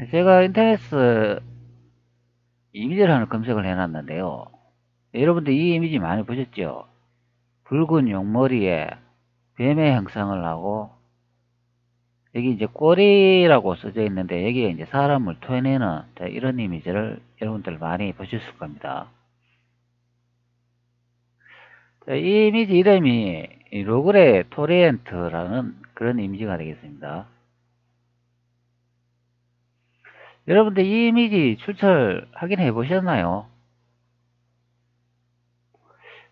제가 인터넷에 이미지라는 검색을 해놨는데요. 여러분들 이 이미지 많이 보셨죠? 붉은 용머리에 뱀의 형상을 하고 여기 이제 꼬리라고 써져 있는데 여기에 이제 사람을 토해내는 이런 이미지를 여러분들 많이 보셨을 겁니다. 이 이미지 이름이 로그레 토리엔트라는 그런 이미지가 되겠습니다. 여러분들 이 이미지 출처를 확인해 보셨나요?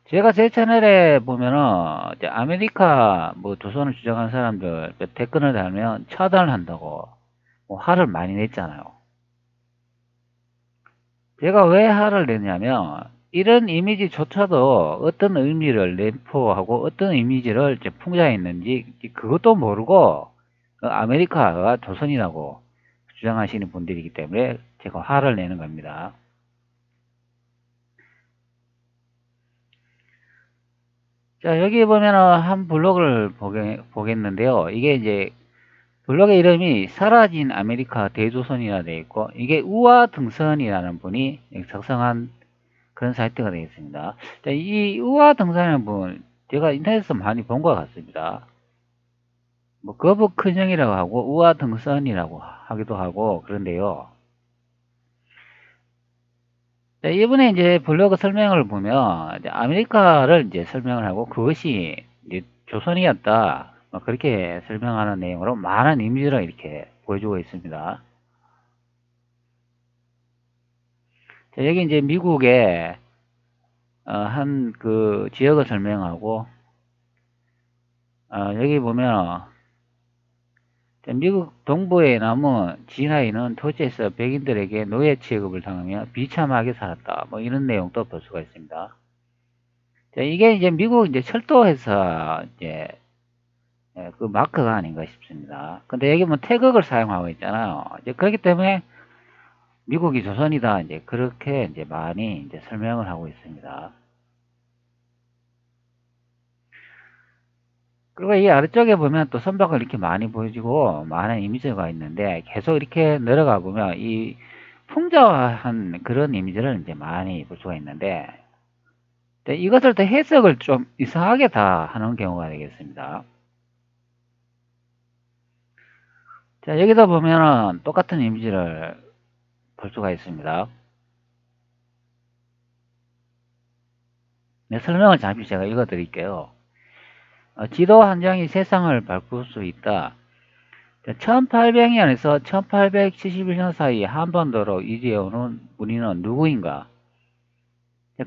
제가 제 채널에 보면은 이제 아메리카 뭐 조선을 주장한 사람들 댓글을 달면 차단을 한다고 뭐 화를 많이 냈잖아요. 제가 왜 화를 냈냐면 이런 이미지조차도 어떤 의미를 내포하고 어떤 이미지를 이제 풍자했는지 그것도 모르고 아메리카가 조선이라고 주장하시는 분들이기 때문에 제가 화를 내는 겁니다. 자, 여기 보면은 한 블로그를 보겠는데요. 이게 이제 블로그의 이름이 사라진 아메리카 대조선이라 되어 있고 이게 우아등선이라는 분이 작성한 그런 사이트가 되겠습니다. 자, 이 우아등선이라는 분 제가 인터넷에서 많이 본 것 같습니다. 뭐 거북큰형이라고 하고 우아등선이라고 하기도 하고 그런데요. 자, 이번에 이제 블로그 설명을 보면 이제 아메리카를 이제 설명을 하고 그것이 이제 조선이었다. 뭐 그렇게 설명하는 내용으로 많은 이미지를 이렇게 보여주고 있습니다. 자, 여기 이제 미국의 한 그 지역을 설명하고 여기 보면 미국 동부의 남은 지하인은 토지에서 백인들에게 노예 취급을 당하며 비참하게 살았다. 뭐 이런 내용도 볼 수가 있습니다. 자, 이게 이제 미국 이제 철도에서 이제 그 마크가 아닌가 싶습니다. 근데 여기 뭐 태극을 사용하고 있잖아요. 이제 그렇기 때문에 미국이 조선이다. 이제 그렇게 이제 많이 이제 설명을 하고 있습니다. 그리고 이 아래쪽에 보면 또 선박을 이렇게 많이 보여주고 많은 이미지가 있는데 계속 이렇게 내려가 보면 이 풍자한 그런 이미지를 이제 많이 볼 수가 있는데 이것을 또 해석을 좀 이상하게 다 하는 경우가 되겠습니다. 자, 여기다 보면은 똑같은 이미지를 볼 수가 있습니다. 네, 설명을 잠시 제가 읽어 드릴게요. 지도 한 장이 세상을 바꿀 수 있다. 1800년에서 1871년 사이 한반도로 이주해오는 무리는 누구인가?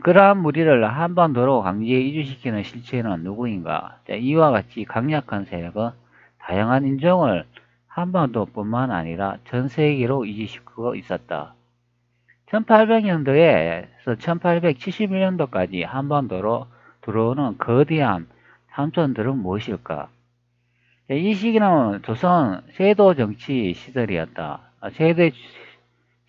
그러한 무리를 한반도로 강제 이주시키는 실체는 누구인가? 이와 같이 강력한 세력은 다양한 인종을 한반도뿐만 아니라 전 세계로 이주시키고 있었다. 1800년도에서 1871년도까지 한반도로 들어오는 거대한 삼촌들은 무엇일까? 이 시기는 조선 세도 정치 시절이었다.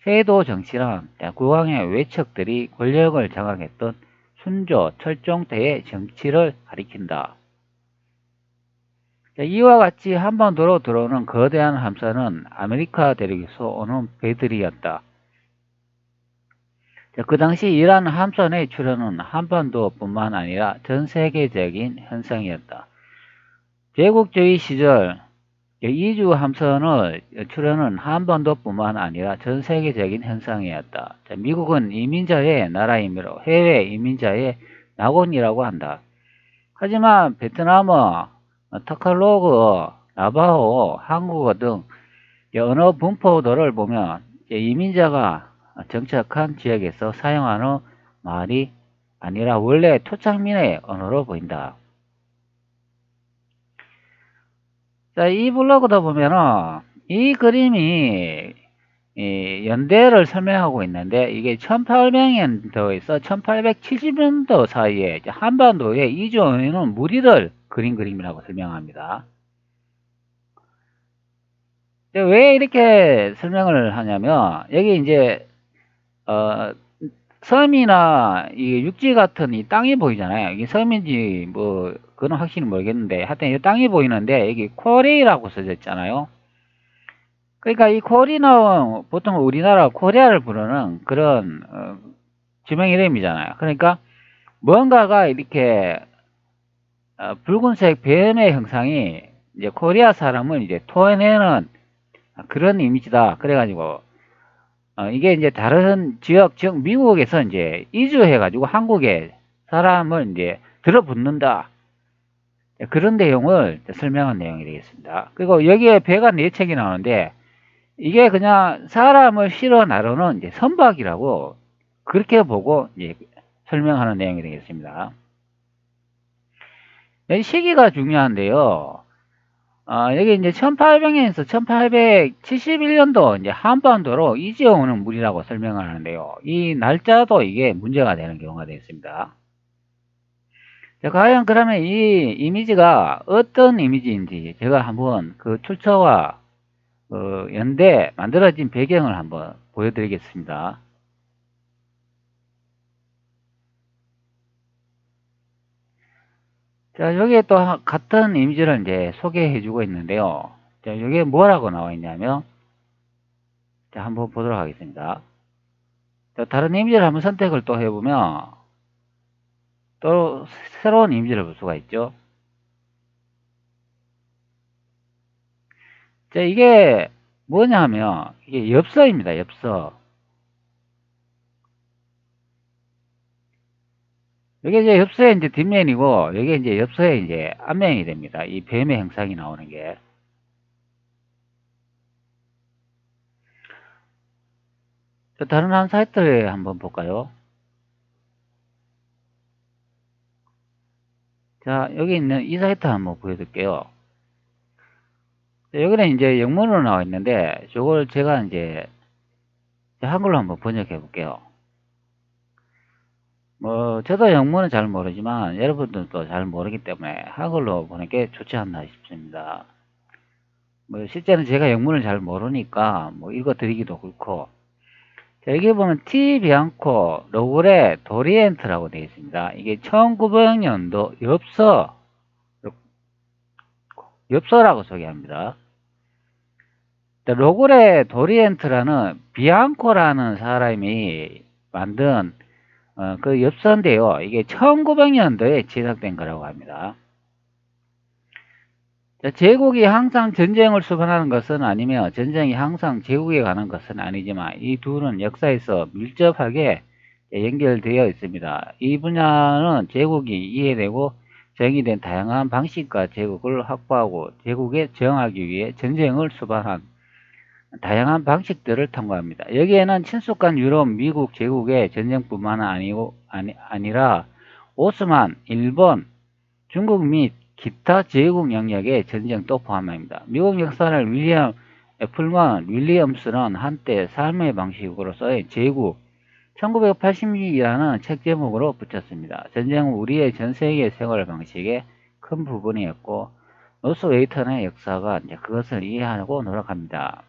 세도 정치란 국왕의 외척들이 권력을 장악했던 순조, 철종 때의 정치를 가리킨다. 이와 같이 한반도로 들어오는 거대한 함선은 아메리카 대륙에서 오는 배들이었다. 그 당시 이러한 함선의 출현은 한반도뿐만 아니라 전 세계적인 현상이었다. 제국주의 시절 이주 함선의 출현은 한반도뿐만 아니라 전 세계적인 현상이었다. 미국은 이민자의 나라이므로 해외 이민자의 낙원이라고 한다. 하지만 베트남어, 타칼로그, 나바호, 한국어 등 언어 분포도를 보면 이민자가 정착한 지역에서 사용하는 말이 아니라 원래 토착민의 언어로 보인다. 자, 이 블로그도 보면은 이 그림이 연대를 설명하고 있는데 이게 1800년도에서 1870년도 사이에 한반도에 이주해오는 무리를 그린 그림이라고 설명합니다. 왜 이렇게 설명을 하냐면 여기 이제 어, 섬이나 이 육지 같은 이 땅이 보이잖아요. 이게 섬인지 뭐 그건 확실히 모르겠는데 하여튼 이 땅이 보이는데 여기 코레이라고 써져 있잖아요. 그러니까 이 코리는 보통 우리나라 코리아를 부르는 그런 지명 이름이잖아요. 그러니까 뭔가가 이렇게 붉은색 뱀의 형상이 이제 코리아 사람을 이제 토해내는 그런 이미지다. 그래가지고 이게 이제 다른 지역, 즉 미국에서 이제 이주해가지고 한국에 사람을 이제 들어붙는다. 그런 내용을 설명한 내용이 되겠습니다. 그리고 여기에 배가 4척이 나오는데 이게 그냥 사람을 실어 나르는 이제 선박이라고 그렇게 보고 이제 설명하는 내용이 되겠습니다. 이 시기가 중요한데요. 여기 이제 1800년에서 1871년도 이제 한반도로 이주해오는 물이라고 설명을 하는데요. 이 날짜도 이게 문제가 되는 경우가 되겠습니다. 자, 과연 그러면 이 이미지가 어떤 이미지인지 제가 한번 그 출처와 연대 만들어진 배경을 한번 보여드리겠습니다. 자, 여기에 또 같은 이미지를 이제 소개해 주고 있는데요. 자, 여기에 뭐라고 나와 있냐면, 자, 한번 보도록 하겠습니다. 자, 다른 이미지를 한번 선택을 또 해보면, 또 새로운 이미지를 볼 수가 있죠. 자, 이게 뭐냐면, 이게 엽서입니다, 엽서. 이게 이제 엽서의 이제 뒷면이고, 이게 이제 엽서의 이제 앞면이 됩니다. 이 뱀의 형상이 나오는 게. 자, 다른 한 사이트에 한번 볼까요? 자, 여기 있는 이 사이트 한번 보여드릴게요. 자, 여기는 이제 영문으로 나와 있는데, 저걸 제가 이제 한글로 한번 번역해 볼게요. 뭐, 저도 영문은 잘 모르지만, 여러분들도 잘 모르기 때문에 한글로 보는 게 좋지 않나 싶습니다. 뭐, 실제는 제가 영문을 잘 모르니까, 뭐, 읽어 드리기도 그렇고, 자, 여기 보면 티 비앙코 로그레 도리엔트라고 되어 있습니다. 이게 1900년도 엽서라고 소개합니다. 로그레 도리엔트라는 비앙코라는 사람이 만든 그 엽서인데요. 이게 1900년도에 제작된 거라고 합니다. 자, 제국이 항상 전쟁을 수반하는 것은 아니며 전쟁이 항상 제국에 관한 것은 아니지만 이 둘은 역사에서 밀접하게 연결되어 있습니다. 이 분야는 제국이 이해되고 정의된 다양한 방식과 제국을 확보하고 제국에 저항하기 위해 전쟁을 수반한 다양한 방식들을 탐구합니다. 여기에는 친숙한 유럽, 미국 제국의 전쟁뿐만 아니라 오스만, 일본, 중국 및 기타 제국 영역의 전쟁도 포함합니다. 미국 역사를 윌리엄 애플먼 윌리엄스는 한때 삶의 방식으로서의 제국 1980이라는 책 제목으로 붙였습니다. 전쟁은 우리의 전 세계 생활 방식의 큰 부분이었고 노스 웨이턴의 역사가 이제 그것을 이해하고 노력합니다.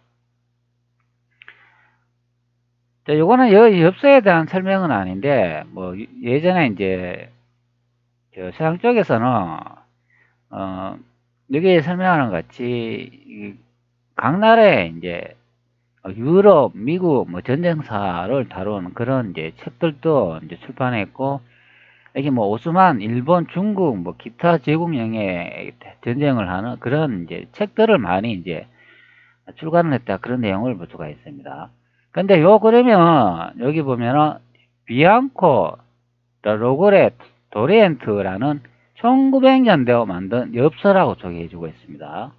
자, 요거는 엽서에 대한 설명은 아닌데, 뭐, 예전에 이제, 서양 쪽에서는, 여기에 설명하는 것 같이, 각 나라의 이제, 유럽, 미국, 뭐, 전쟁사를 다룬 그런 이제 책들도 이제 출판했고, 여기 뭐, 오스만, 일본, 중국, 뭐, 기타 제국령의 전쟁을 하는 그런 이제 책들을 많이 이제 출간을 했다. 그런 내용을 볼 수가 있습니다. 근데 그러면, 여기 보면은, 비앙코, 로그레, 도리엔트라는 1900년대에 만든 엽서라고 소개해주고 있습니다.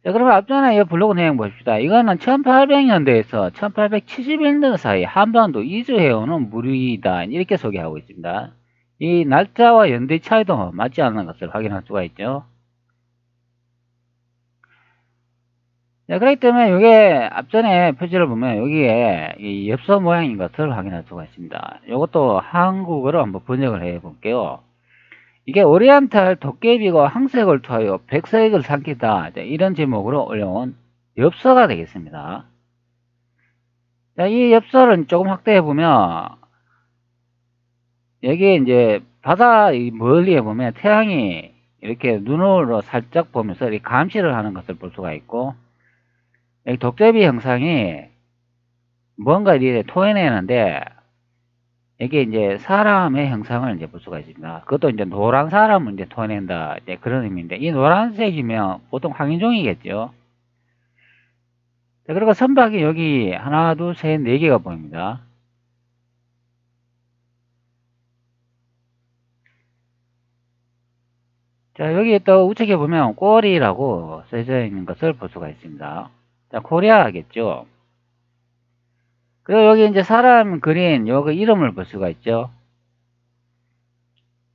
자, 그러면 앞전에 이 블로그 내용 보십시다. 이거는 1800년대에서 1871년 사이 한반도 이주해오는 무리다. 이렇게 소개하고 있습니다. 이 날짜와 연대 차이도 맞지 않는 것을 확인할 수가 있죠. 자, 그렇기 때문에 이게 앞전에 표지를 보면 여기에 이 엽서 모양인 것을 확인할 수가 있습니다. 이것도 한국어로 한번 번역을 해 볼게요. 이게 오리엔탈 도깨비가 항색을 투하여 백색을 삼키다. 이런 제목으로 올려온 엽서가 되겠습니다. 자, 이 엽서를 조금 확대해 보면 여기에 이제 바다 멀리에 보면 태양이 이렇게 눈으로 살짝 보면서 이렇게 감시를 하는 것을 볼 수가 있고, 여기 독대비 형상이 뭔가 이렇게 토해내는데, 이게 이제 사람의 형상을 이제 볼 수가 있습니다. 그것도 이제 노란 사람을 이제 토해낸다, 이제 그런 의미인데, 이 노란색이면 보통 황인종이겠죠. 자, 그리고 선박이 여기 하나, 둘, 셋, 네 개가 보입니다. 자, 여기 또 우측에 보면 꼬리라고 써져 있는 것을 볼 수가 있습니다. 자, 코리아겠죠. 그리고 여기 이제 사람 그린 요거 이름을 볼 수가 있죠.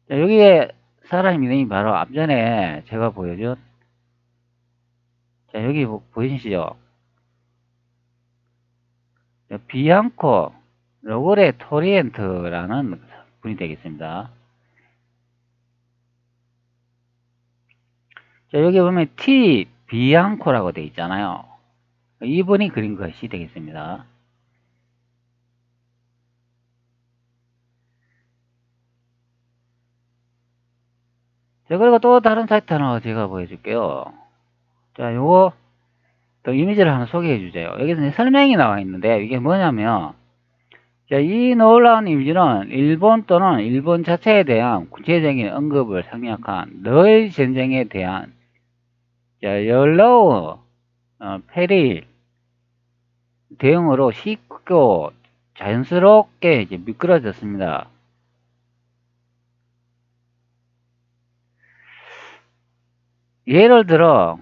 자, 여기에 사람 이름이 바로 앞전에 제가 보여준, 자, 여기 보이시죠? 비앙코 로그레 토리엔트라는 분이 되겠습니다. 자, 여기 보면 T 비앙코라고 되어 있잖아요. 이분이 그린 것이 되겠습니다. 자, 그리고 또 다른 사이트 하나 제가 보여줄게요. 자, 요거 또 이미지를 하나 소개해 주세요. 여기서 설명이 나와 있는데 이게 뭐냐면, 자, 이 놀라운 이미지는 일본 또는 일본 자체에 대한 구체적인 언급을 생략한 늘 전쟁에 대한, 자, 연로우 페릴 대응으로 쉽고 자연스럽게 이제 미끄러졌습니다. 예를 들어,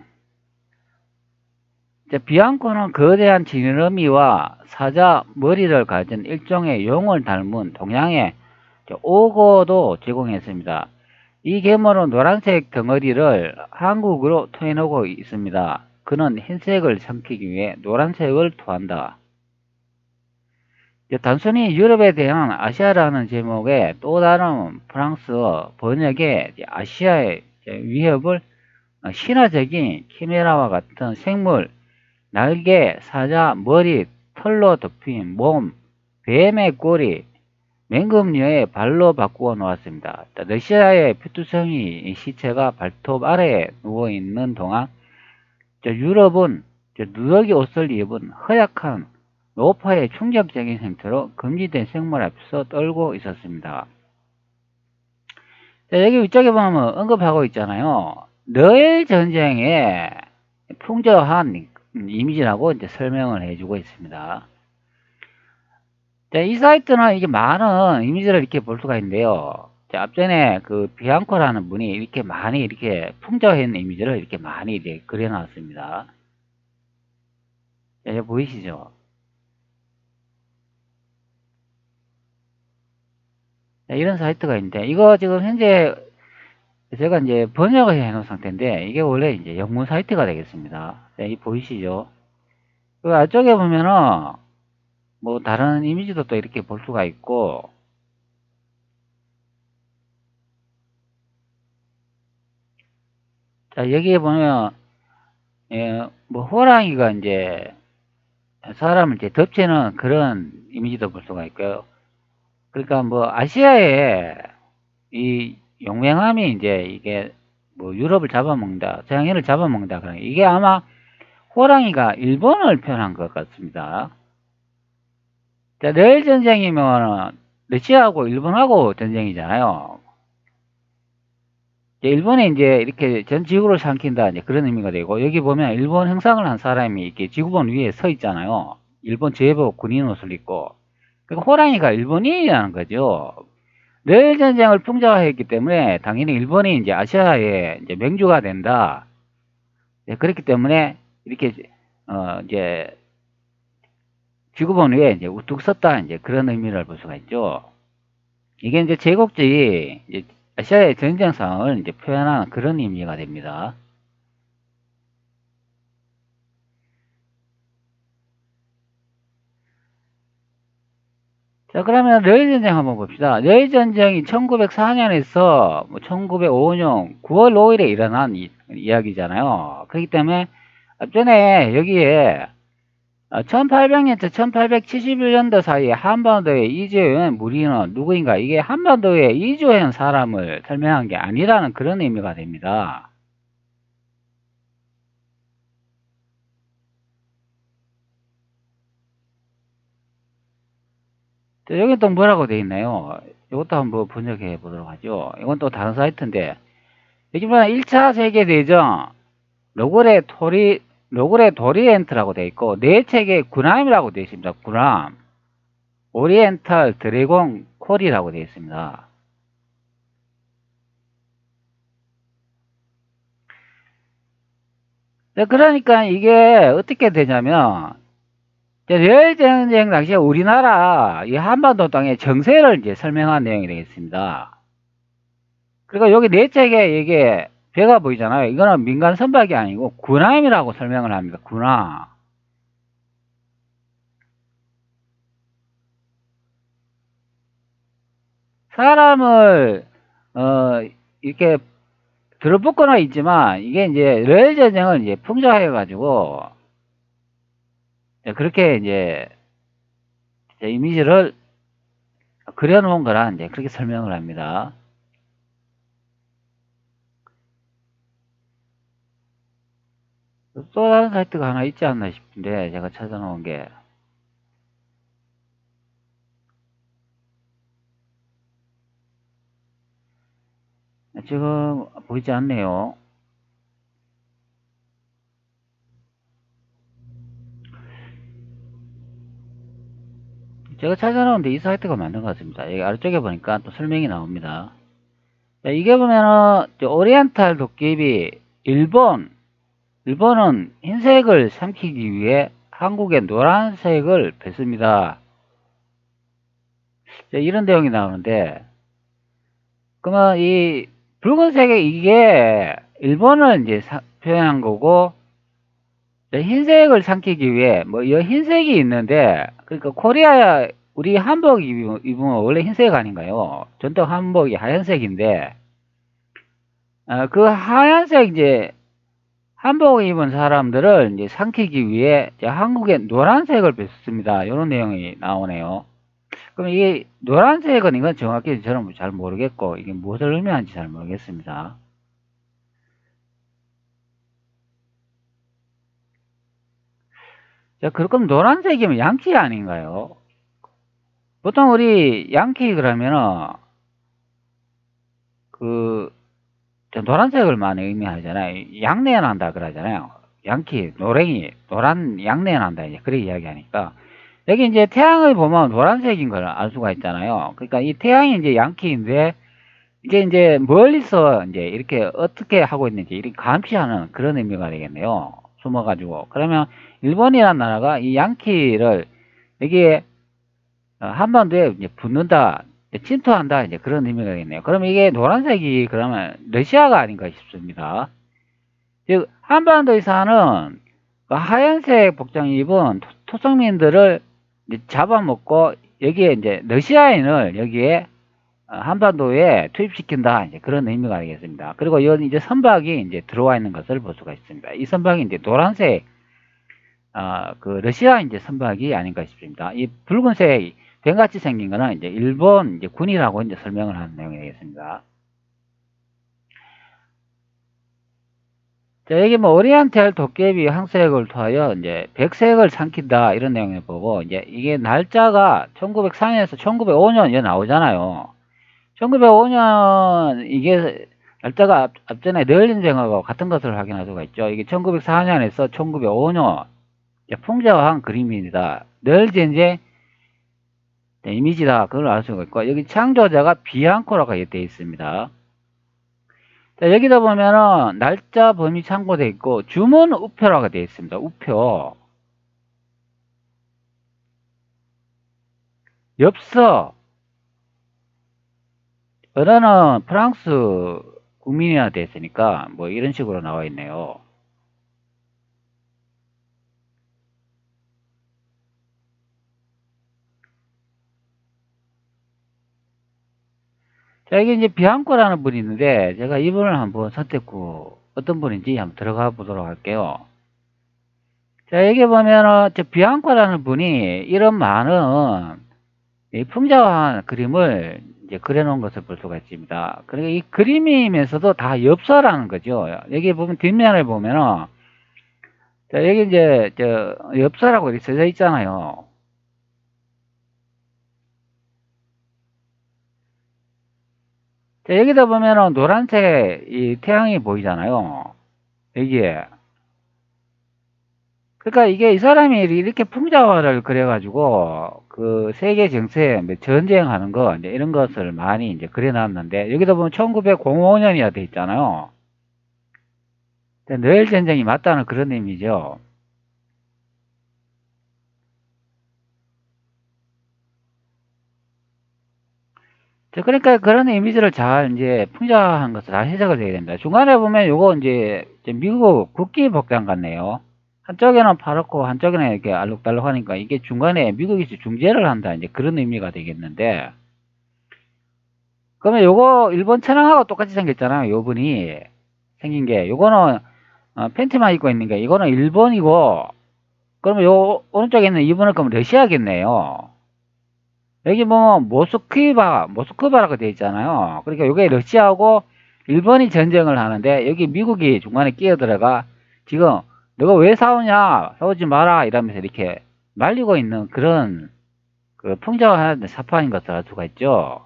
비앙코는 거대한 지느러미와 사자 머리를 가진 일종의 용을 닮은 동양의 오고도 제공했습니다. 이 괴물은 노란색 덩어리를 한국으로 토해내고 있습니다. 그는 흰색을 삼키기 위해 노란색을 토한다. 단순히 유럽에 대한 아시아라는 제목의 또 다른 프랑스어 번역에 아시아의 위협을 신화적인 키메라와 같은 생물, 날개, 사자, 머리, 털로 덮인 몸, 뱀의 꼬리, 맹금류의 발로 바꾸어 놓았습니다. 러시아의 피투성이 시체가 발톱 아래에 누워있는 동안 유럽은 누더기 옷을 입은 허약한 노파의 충격적인 형태로 금지된 생물 앞에서 떨고 있었습니다. 자, 여기 위쪽에 보면 언급하고 있잖아요. 러일 전쟁에 풍저한 이미지라고 이제 설명을 해주고 있습니다. 자, 이 사이트는 이게 많은 이미지를 이렇게 볼 수가 있는데요. 자, 앞전에 그 비앙코라는 분이 이렇게 많이 이렇게 풍자한 이미지를 이렇게 많이 이렇게 그려놨습니다. 자, 이제 보이시죠? 자, 이런 사이트가 있는데, 이거 지금 현재 제가 이제 번역을 해 놓은 상태인데, 이게 원래 이제 영문 사이트가 되겠습니다. 자, 이 보이시죠? 그 안쪽에 보면은, 뭐 다른 이미지도 또 이렇게 볼 수가 있고, 자, 여기에 보면, 뭐 호랑이가 이제 사람을 이제 덮치는 그런 이미지도 볼 수가 있고요. 그러니까 뭐 아시아의 이 용맹함이 이제 이게 뭐 유럽을 잡아먹는다, 서양인을 잡아먹는다, 그런 이게 아마 호랑이가 일본을 표현한 것 같습니다. 자, 러일 전쟁이면 러시아하고 일본하고 전쟁이잖아요. 일본이 이제 이렇게 전 지구를 삼킨다, 이제 그런 의미가 되고, 여기 보면 일본 행상을 한 사람이 이렇게 지구본 위에 서 있잖아요. 일본 제복 군인 옷을 입고. 그러니까 호랑이가 일본인이라는 거죠. 러일 전쟁을 풍자화했기 때문에 당연히 일본이 이제 아시아의 이제 맹주가 된다. 네, 그렇기 때문에 이렇게 이제 지구본 위에 이제 우뚝 섰다, 이제 그런 의미를 볼 수가 있죠. 이게 이제 제국주의 이제 아시아의 전쟁 상황을 이제 표현하는 그런 의미가 됩니다. 자, 그러면 러일 전쟁 한번 봅시다. 러일 전쟁이 1904년에서 1905년 9월 5일에 일어난 이야기잖아요. 그렇기 때문에 앞전에 여기에 1800년부터 1871년도 사이에 한반도에 이주해온 무리는 누구인가? 이게 한반도에 이주해온 사람을 설명한 게 아니라는 그런 의미가 됩니다. 여기 또 뭐라고 되어 있나요? 이것도 한번 분석해 보도록 하죠. 이건 또 다른 사이트인데, 여기 보면 1차 세계대전, 노그레 도리엔트라고 되어 있고, 네 책의 군함이라고 되어 있습니다. 군함. 오리엔탈 드래곤 콜이라고 되어 있습니다. 네, 그러니까 이게 어떻게 되냐면, 러일 전쟁 당시에 우리나라 이 한반도 땅의 정세를 이제 설명한 내용이 되겠습니다. 그리고 여기 네 책에 이게 배가 보이잖아요. 이거는 민간 선박이 아니고 군함이라고 설명을 합니다. 군함. 사람을 이렇게 들어붙거나 있지만 이게 이제 러일 전쟁을 이제 풍자해 가지고 그렇게 이제 이미지를 그려놓은 거라 이제 그렇게 설명을 합니다. 또 다른 사이트가 하나 있지 않나 싶은데 제가 찾아놓은 게 지금 보이지 않네요. 제가 찾아놓은데 이 사이트가 맞는 것 같습니다. 여기 아래쪽에 보니까 또 설명이 나옵니다. 자, 이게 보면은 오리엔탈 도깨비 일본은 흰색을 삼키기 위해 한국의 노란색을 뺐습니다. 자, 이런 내용이 나오는데 그러면 이 붉은색의 이게 일본을 이제 표현한 거고 흰색을 삼키기 위해 뭐 이 흰색이 있는데 그러니까 코리아 우리 한복 입으면 원래 흰색 아닌가요? 전통 한복이 하얀색인데 그 하얀색 이제 한복 입은 사람들을 이제 삼키기 위해 이제 한국에 노란색을 뺐습니다. 이런 내용이 나오네요. 그럼 이게 노란색은 이건 정확히 저는 잘 모르겠고 이게 무엇을 의미하는지 잘 모르겠습니다. 자, 그럼 노란색이면 양키 아닌가요? 보통 우리 양키 그러면은 그 노란색을 많이 의미하잖아요. 양내연 한다 그러잖아요. 양키, 노랭이, 노란 양내연 한다 이제 그렇게 이야기하니까 여기 이제 태양을 보면 노란색인 걸 알 수가 있잖아요. 그러니까 이 태양이 이제 양키인데 이게 이제 멀리서 이제 이렇게 어떻게 하고 있는지 이렇게 감시하는 그런 의미가 되겠네요. 숨어가지고. 그러면 일본이라는 나라가 이 양키를 여기에 한반도에 이제 붙는다, 침투한다, 이제 그런 의미가 되겠네요. 그러면 이게 노란색이 그러면 러시아가 아닌가 싶습니다. 즉, 한반도에 사는 그 하얀색 복장 입은 토성민들을 이제 잡아먹고 여기에 이제 러시아인을 여기에 한반도에 투입시킨다. 이제 그런 의미가 되겠습니다. 그리고 이 이제 선박이 이제 들어와 있는 것을 볼 수가 있습니다. 이 선박이 이제 노란색, 그 러시아 이제 선박이 아닌가 싶습니다. 이 붉은색 뱀같이 생긴 거는 이제 일본 이제 군이라고 이제 설명을 하는 내용이 되겠습니다. 자, 여기 뭐 오리엔탈 도깨비 항색을 통하여 이제 백색을 삼킨다 이런 내용을 보고 이제 이게 날짜가 1904년에서 1905년 이 나오잖아요. 1905년 이게 날짜가 앞전에 널린쟁하고 같은 것을 확인할 수가 있죠. 이게 1904년에서 1905년 풍자한 그림입니다. 널전쟁 이미지다. 그걸 알 수가 있고 여기 창조자가 비앙코라고 되어 있습니다. 자, 여기다 보면은 날짜 범위 참고되어 있고 주문 우표라고 되어 있습니다. 우표. 엽서. 언어는 프랑스 국민이라 되어 있으니까 뭐 이런 식으로 나와 있네요. 자, 이게 이제 비앙코라는 분이 있는데 제가 이분을 한번 선택 후 어떤 분인지 한번 들어가 보도록 할게요. 자, 여기 보면은, 저 비앙코라는 분이 이런 많은 이 풍자한 그림을 이제 그려놓은 것을 볼 수가 있습니다. 그러니까 이 그림이면서도 다 엽서라는 거죠. 여기 보면 뒷면을 보면은, 자, 여기 이제, 엽서라고 이렇게 써져 있잖아요. 자, 여기다 보면은 노란색 이 태양이 보이잖아요. 여기에. 그러니까 이게 이 사람이 이렇게 풍자화를 그려가지고 그 세계 정세, 뭐 전쟁하는 거 이제 이런 것을 많이 이제 그려놨는데 여기다 보면 1905년이라 돼 있잖아요. 노엘 전쟁이 맞다는 그런 의미죠. 자, 그러니까 그런 이미지를 잘 이제 풍자한 것을 잘 해석을 해야 됩니다. 중간에 보면 요거 이제 미국 국기 복장 같네요. 한쪽에는 파랗고 한쪽에는 이렇게 알록달록하니까 이게 중간에 미국에서 중재를 한다 이제 그런 의미가 되겠는데 그러면 요거 일본 천황하고 똑같이 생겼잖아요. 요 분이 생긴 게 요거는 팬티만 입고 있는 게 이거는 일본이고 그러면 요 오른쪽에 있는 이분은 그럼 러시아겠네요. 여기 보면 모스크바라고 되어 있잖아요. 그러니까 요게 러시아하고 일본이 전쟁을 하는데 여기 미국이 중간에 끼어들어가 지금 너가 왜 싸우냐 싸우지 마라 이러면서 이렇게 말리고 있는 그런 그 풍자하는 사판인 것을 알 수가 있죠.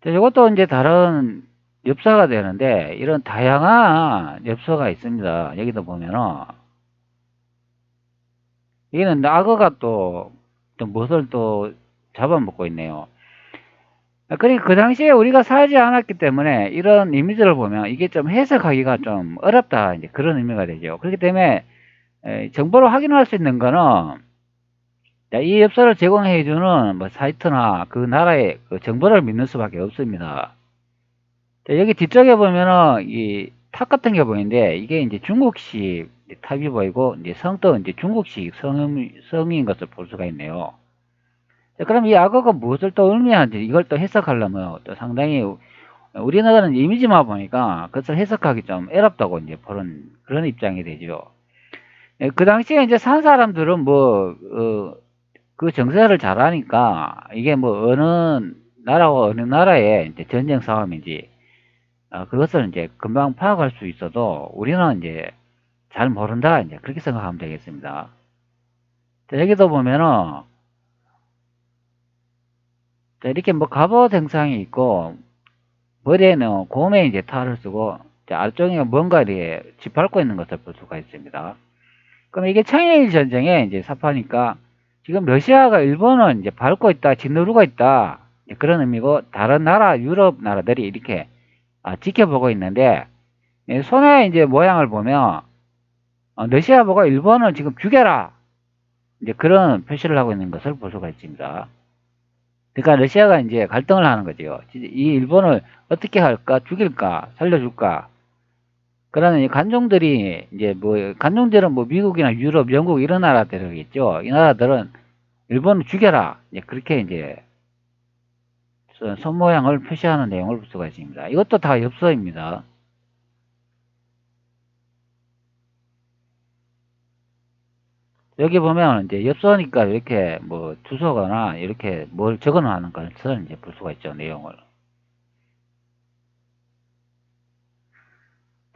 자, 이것도 이제 다른 엽서가 되는데 이런 다양한 엽서가 있습니다. 여기도 보면은 여기는 악어가 또 무엇을 또 잡아먹고 있네요. 그러니까 그 당시에 우리가 살지 않았기 때문에 이런 이미지를 보면 이게 좀 해석하기가 좀 어렵다 이제 그런 의미가 되죠. 그렇기 때문에 정보를 확인할 수 있는 거는 이 엽서를 제공해 주는 뭐 사이트나 그 나라의 그 정보를 믿는 수밖에 없습니다. 자, 여기 뒤쪽에 보면은 이 탑 같은 게 보이는데 이게 이제 중국식 탑이 보이고 이제 성도 이제 중국식 성인 것을 볼 수가 있네요. 자, 그럼 이 악어가 무엇을 또 의미하는지 이걸 또 해석하려면 또 상당히 우리나라는 이미지만 보니까 그것을 해석하기 좀 어렵다고 이제 그런 입장이 되죠. 그 당시에 이제 산 사람들은 그 정세를 잘 아니까 이게 뭐 어느 나라와 어느 나라의 이제 전쟁 상황인지 그것을 이제 금방 파악할 수 있어도 우리는 이제 잘 모른다 이제 그렇게 생각하면 되겠습니다. 자, 여기도 보면은 자, 이렇게 뭐 갑옷 형상이 있고 머리에는 곰의 이제 탈을 쓰고 자, 아래쪽에 뭔가 이렇게 짓밟고 있는 것을 볼 수가 있습니다. 그럼 이게 청일 전쟁에 이제 사파니까 지금 러시아가 일본을 이제 밟고 있다, 짓누르고 있다 이제 그런 의미고 다른 나라 유럽 나라들이 이렇게 지켜보고 있는데 손에 이제 모양을 보면 러시아 보고 일본을 지금 죽여라 이제 그런 표시를 하고 있는 것을 볼 수가 있습니다. 그러니까 러시아가 이제 갈등을 하는 거죠. 이 일본을 어떻게 할까? 죽일까? 살려줄까? 그러는 이 간종들이 이제 뭐 간종들은 뭐 미국이나 유럽, 영국 이런 나라들이겠죠. 이 나라들은 일본을 죽여라. 이제 그렇게 이제 손 모양을 표시하는 내용을 볼 수가 있습니다. 이것도 다 엽서입니다. 여기 보면 이제 엽서니까 이렇게 뭐 주소거나 이렇게 뭘 적어 놓는 것을 이제 볼 수가 있죠. 내용을.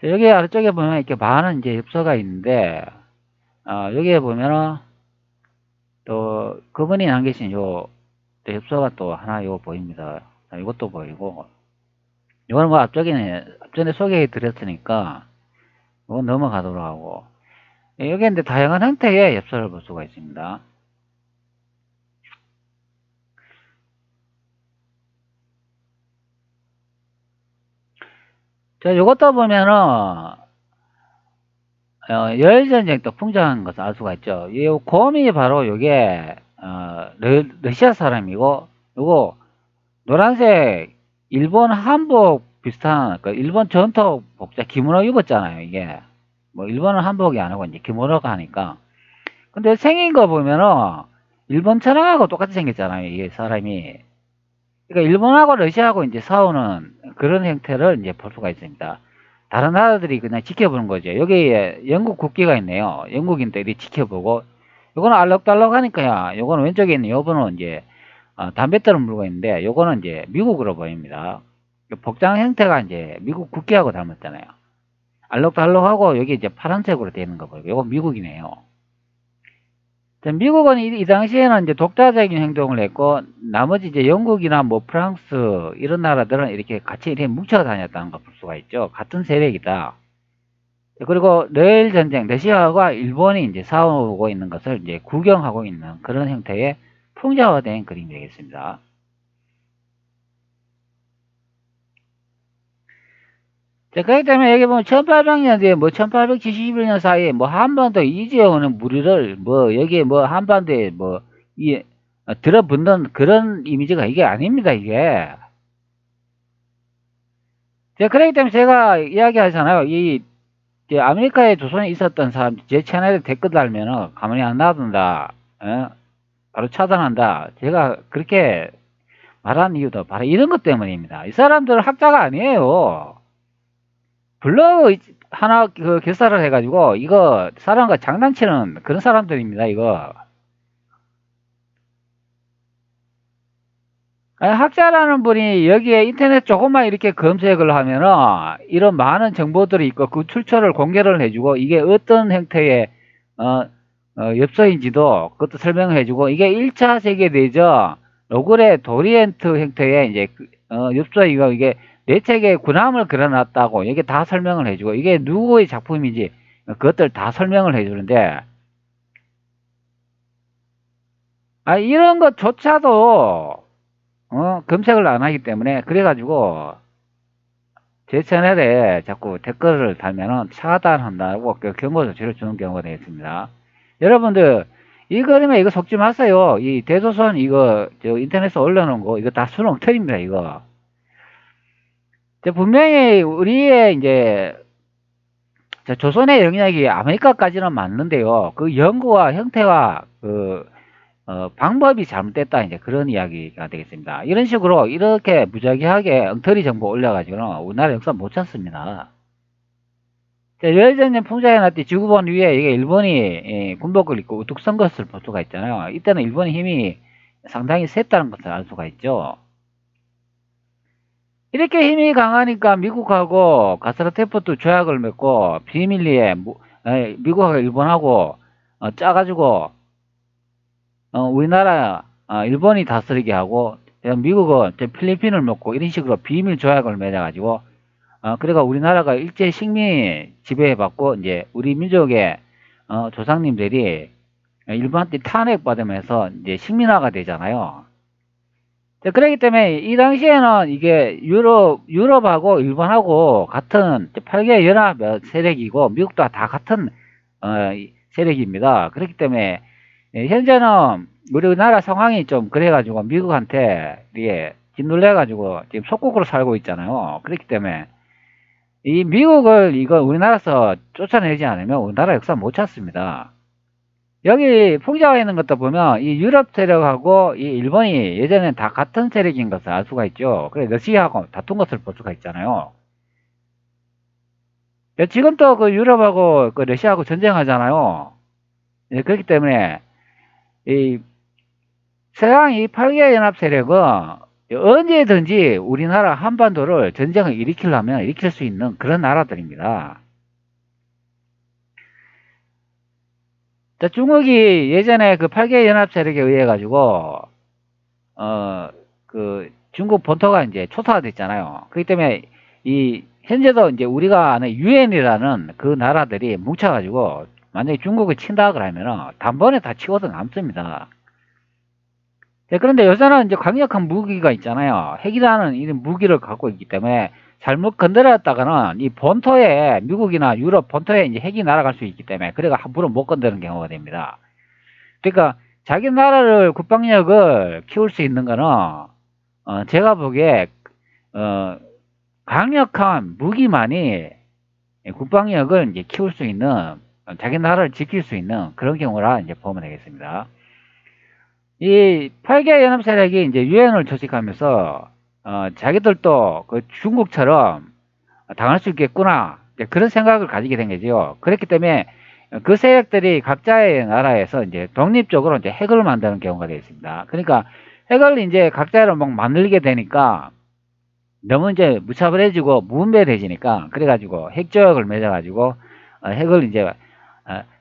자, 여기 아래쪽에 보면 이렇게 많은 이제 엽서가 있는데 여기에 보면은 또 그분이 남기신 요 엽서가 또 하나 요 보입니다. 이것도 보이고 이거는 뭐 앞전에 소개해 드렸으니까 이건 넘어가도록 하고 여기 이제 다양한 형태의 엽서를 볼 수가 있습니다. 자, 이것도 보면은 열전쟁 또 풍자한 것을 알 수가 있죠. 이 곰이 바로 요게 러시아 사람이고 요거 노란색 일본 한복 비슷한 그 일본 전통 복자 기모노 입었잖아요. 이게 뭐 일본은 한복이 아니고 이제 기모노가 하니까 근데 생긴 거 보면은 일본 천황하고 똑같이 생겼잖아요. 이게 사람이. 그러니까 일본하고 러시아하고 이제 싸우는 그런 형태를 이제 볼 수가 있습니다. 다른 나라들이 그냥 지켜보는 거죠. 여기에 영국 국기가 있네요. 영국인들이 지켜보고, 요거는 알록달록하니까요. 요거는 왼쪽에 있는 요거는 이제 담뱃대를 물고 있는데, 요거는 이제 미국으로 보입니다. 복장 형태가 이제 미국 국기하고 닮았잖아요. 알록달록하고 여기 이제 파란색으로 되어 있는 거 보이고, 요건 미국이네요. 미국은 이 당시에는 이제 독자적인 행동을 했고, 나머지 이제 영국이나 뭐 프랑스 이런 나라들은 이렇게 같이 이렇게 뭉쳐 다녔다는 걸 볼 수가 있죠. 같은 세력이다. 그리고 러일 전쟁, 러시아와 일본이 이제 싸우고 있는 것을 이제 구경하고 있는 그런 형태의 풍자화된 그림이 되겠습니다. 자, 그렇기 때문에 여기 보면 1800년대에 뭐 1871년 사이에 뭐 한반도 이재오는 무리를 뭐 여기에 뭐 한반도에 뭐 이 들어붙는 그런 이미지가 이게 아닙니다, 이게. 자, 그렇기 때문에 제가 이야기하잖아요. 이 이제 아메리카에 조선에 있었던 사람 제 채널에 댓글 달면은 가만히 안 놔둔다. 어? 바로 차단한다. 제가 그렇게 말한 이유도 바로 이런 것 때문입니다. 이 사람들은 학자가 아니에요. 블로그 하나 그 개설을 해가지고 이거 사람과 장난치는 그런 사람들입니다. 이거. 아니, 학자라는 분이 여기에 인터넷 조금만 이렇게 검색을 하면은 이런 많은 정보들이 있고 그 출처를 공개를 해주고 이게 어떤 형태의 어, 엽서인지도 그것도 설명을 해주고 이게 1차 세계대전 로그레 도리엔트 형태의 이제 엽서이고 이게 네 책의 군함을 그려놨다고 이게 다 설명을 해주고 이게 누구의 작품인지 그것들 다 설명을 해주는데 이런 것조차도 검색을 안 하기 때문에 그래가지고 제 채널에 자꾸 댓글을 달면은 차단한다고 그 경고 조치를 주는 경우가 되겠습니다. 여러분들 이 그림에 이거 속지 마세요. 이 대조선 이거 저 인터넷에 올려놓은 거 이거 다 수렁틀입니다. 이거. 분명히 우리의 이제 조선의 영역이 아메리카까지는 맞는데요. 그 연구와 형태와 그 방법이 잘못됐다 이제 그런 이야기가 되겠습니다. 이런 식으로 이렇게 무작위하게 엉터리 정보 올려가지고는 우리나라 역사 못 찾습니다. 열전쟁 풍자해 놨더니 지구본 위에 이게 일본이 군복을 입고 우뚝 선 것을 볼 수가 있잖아요. 이때는 일본의 힘이 상당히 셌다는 것을 알 수가 있죠. 이렇게 힘이 강하니까 미국하고 가스라테프트 조약을 맺고 비밀리에 미국하고 일본하고 짜가지고 우리나라 일본이 다스리게 하고 미국은 필리핀을 먹고 이런 식으로 비밀 조약을 맺어가지고 그래가 우리나라가 일제 식민 지배받고 이제 우리 민족의 조상님들이 일본한테 탄핵받으면서 이제 식민화가 되잖아요. 그렇기 때문에 이 당시에는 이게 유럽하고 일본하고 같은 8개 연합 세력이고 미국도 다 같은 세력입니다. 그렇기 때문에 현재는 우리나라 상황이 좀 그래가지고 미국한테 이게 짓눌려가지고 지금 속국으로 살고 있잖아요. 그렇기 때문에 이 미국을 이거 우리나라에서 쫓아내지 않으면 우리나라 역사 못 찾습니다. 여기 풍자가 있는 것도 보면 이 유럽 세력하고 이 일본이 예전엔 다 같은 세력인 것을 알 수가 있죠. 그래 러시아하고 다툰 것을 볼 수가 있잖아요. 지금도 그 유럽하고 그 러시아하고 전쟁하잖아요. 그렇기 때문에 이 서양 이 8개 연합 세력은 언제든지 우리나라 한반도를 전쟁을 일으키려면 일으킬 수 있는 그런 나라들입니다. 중국이 예전에 그 8개 연합 세력에 의해 가지고 그 중국 본토가 이제 초토화됐잖아요. 그렇기 때문에 이 현재도 이제 우리가 아는 유엔이라는 그 나라들이 뭉쳐가지고 만약에 중국을 친다 그러면은 단번에 다 치고도 남습니다. 그런데 요새는 이제 강력한 무기가 있잖아요. 핵이라는 이런 무기를 갖고 있기 때문에 잘못 건드렸다가는 이 본토에 미국이나 유럽 본토에 이제 핵이 날아갈 수 있기 때문에 그래가 함부로 못 건드는 경우가 됩니다. 그러니까 자기 나라를 국방력을 키울 수 있는 거는 제가 보기에 강력한 무기만이 국방력을 이제 키울 수 있는 자기 나라를 지킬 수 있는 그런 경우라 이제 보면 되겠습니다. 이 8개 연합 세력이 이제 유엔을 조직하면서 자기들도 그 중국처럼 당할 수 있겠구나 그런 생각을 가지게 된 거죠. 그렇기 때문에 그 세력들이 각자의 나라에서 이제 독립적으로 이제 핵을 만드는 경우가 되어 있습니다. 그러니까 핵을 이제 각자로 막 만들게 되니까 너무 이제 무차별해지고 무분별해지니까 그래가지고 핵조약을 맺어가지고 핵을 이제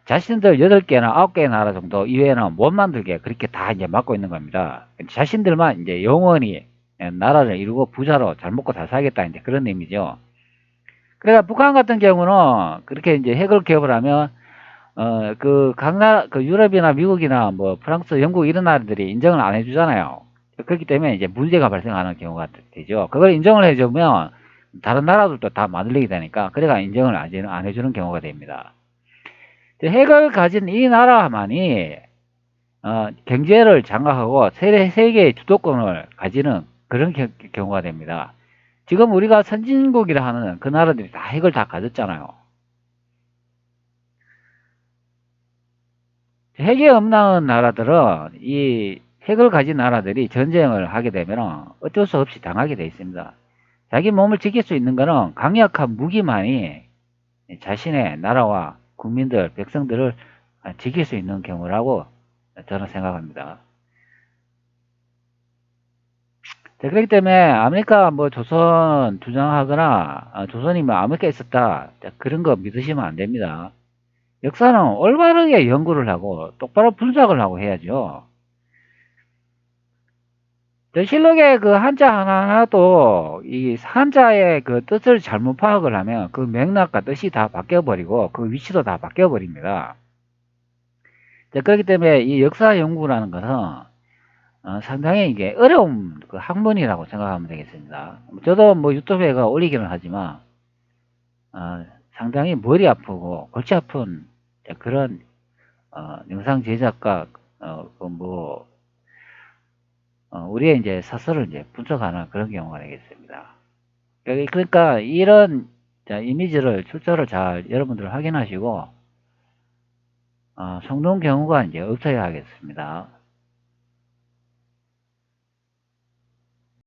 자신들 8개나 9개 나라 정도 이외에는 못 만들게 그렇게 다 이제 막고 있는 겁니다. 자신들만 이제 영원히 나라를 이루고 부자로 잘 먹고 잘 살겠다 이제 그런 의미죠. 그러니까 북한 같은 경우는 그렇게 이제 핵을 개업을 하면 그 각 나라 그 유럽이나 미국이나 뭐 프랑스, 영국 이런 나라들이 인정을 안 해주잖아요. 그렇기 때문에 이제 문제가 발생하는 경우가 되죠. 그걸 인정을 해주면 다른 나라들도 다 만들리게 되니까 그래가 인정을 안 해주는 경우가 됩니다. 핵을 가진 이 나라만이 경제를 장악하고 세계의 주도권을 가지는 그런 경우가 됩니다. 지금 우리가 선진국이라 하는 그 나라들이 다 핵을 다 가졌잖아요. 핵이 없는 나라들은 이 핵을 가진 나라들이 전쟁을 하게 되면 어쩔 수 없이 당하게 돼 있습니다. 자기 몸을 지킬 수 있는 것은 강력한 무기만이 자신의 나라와 국민들, 백성들을 지킬 수 있는 경우라고 저는 생각합니다. 자, 그렇기 때문에 아메리카 뭐 조선 주장하거나 조선이 뭐 아메리카에 있었다 그런 거 믿으시면 안 됩니다. 역사는 올바르게 연구를 하고 똑바로 분석을 하고 해야죠. 실록의 그 한자 하나하나도 이 한자의 그 뜻을 잘못 파악을 하면 그 맥락과 뜻이 다 바뀌어버리고 그 위치도 다 바뀌어버립니다. 그렇기 때문에 이 역사 연구라는 것은 상당히 이게 어려운 그 학문이라고 생각하면 되겠습니다. 저도 뭐 유튜브에 올리기는 하지만 상당히 머리 아프고 골치 아픈 그런 영상 제작과 그뭐 우리의 이제 사설을 이제 분석하는 그런 경우가 되겠습니다. 그러니까 이런 이미지를 출처를 잘 여러분들 확인하시고 속는 경우가 이제 없어야 하겠습니다.